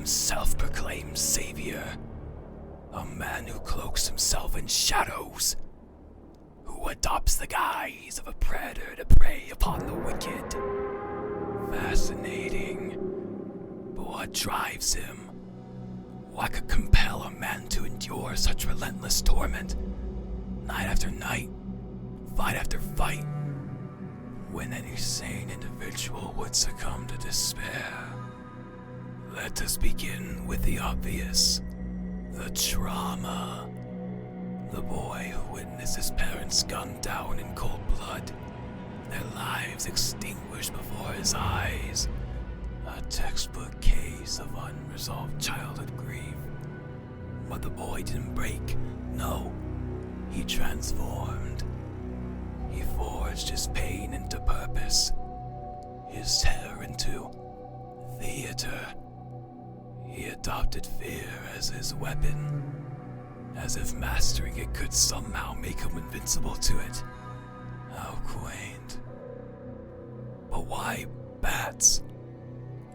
self-proclaimed savior. A man who cloaks himself in shadows. Who adopts the guise of a predator to prey upon the wicked. Fascinating. But what drives him? What could compel a man to endure such relentless torment? Night after night, fight after fight, when any sane individual would succumb to despair. Let us begin with the obvious. The trauma. The boy who witnessed his parents gunned down in cold blood, their lives extinguished before his eyes. A textbook case of unresolved childhood grief. But the boy didn't break. No, he transformed. He forged his pain into purpose, his terror into theater. He adopted fear as his weapon, as if mastering it could somehow make him invincible to it. How quaint. But why bats?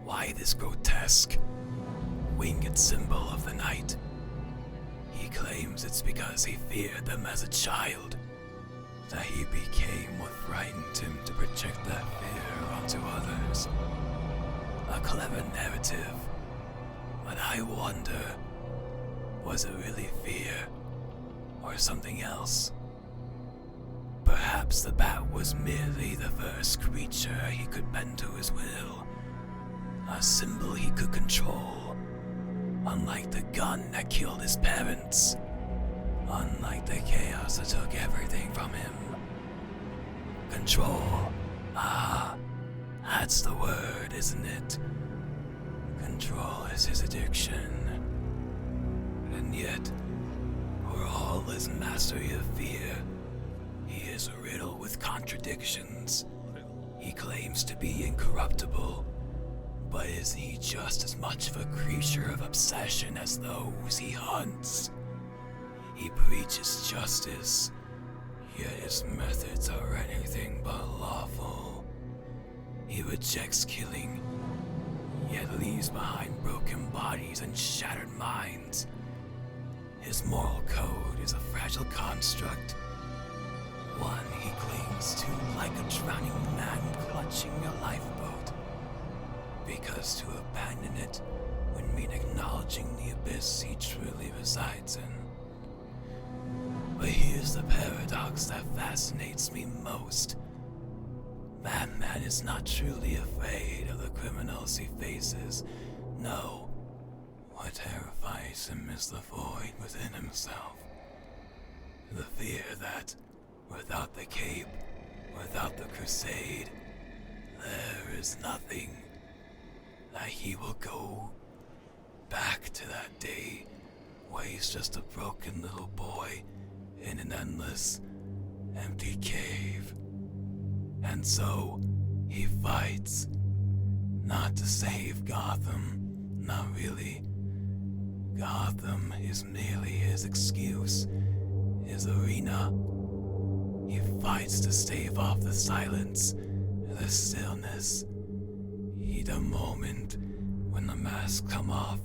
Why this grotesque, winged symbol of the night? He claims it's because he feared them as a child, that he became what frightened him to project that fear onto others. A clever narrative, but I wonder, was it really fear, or something else? Perhaps the bat was merely the first creature he could bend to his will, a symbol he could control, unlike the gun that killed his parents, unlike the chaos that took everything from him. Control. Ah, that's the word, isn't it? Control is his addiction. And yet, for all his mastery of fear, he is riddled with contradictions. He claims to be incorruptible, but isn't he just as much of a creature of obsession as those he hunts? He preaches justice, yet his methods are anything but lawful. He rejects killing, yet leaves behind broken bodies and shattered minds. His moral code is a fragile construct, one he clings to like a drowning man clutching a lifeboat, because to abandon it would mean acknowledging the abyss he truly resides in. But here's the paradox that fascinates me most. That man is not truly afraid of the criminals he faces. No, what terrifies him is the void within himself. The fear that, without the cape, without the crusade, there is nothing. That he will go back to that day where he's just a broken little boy in an endless, empty cave. And so, he fights. Not to save Gotham, not really. Gotham is merely his excuse, his arena. He fights to stave off the silence, the stillness. The moment when the masks come off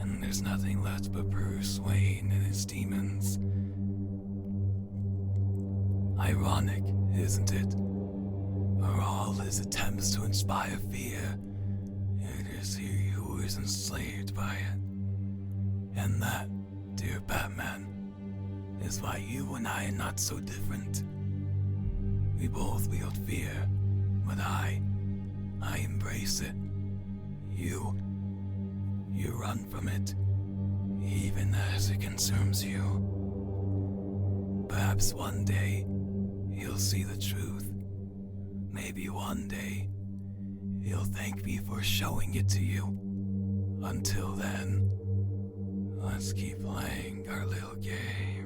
and there's nothing left but Bruce Wayne and his demons. Ironic, isn't it? For all his attempts to inspire fear, it is he who is enslaved by it. And that, dear Batman, is why you and I are not so different. We both wield fear, but I embrace it. You run from it, even as it consumes you. Perhaps one day, you'll see the truth. Maybe one day, you'll thank me for showing it to you. Until then, let's keep playing our little game.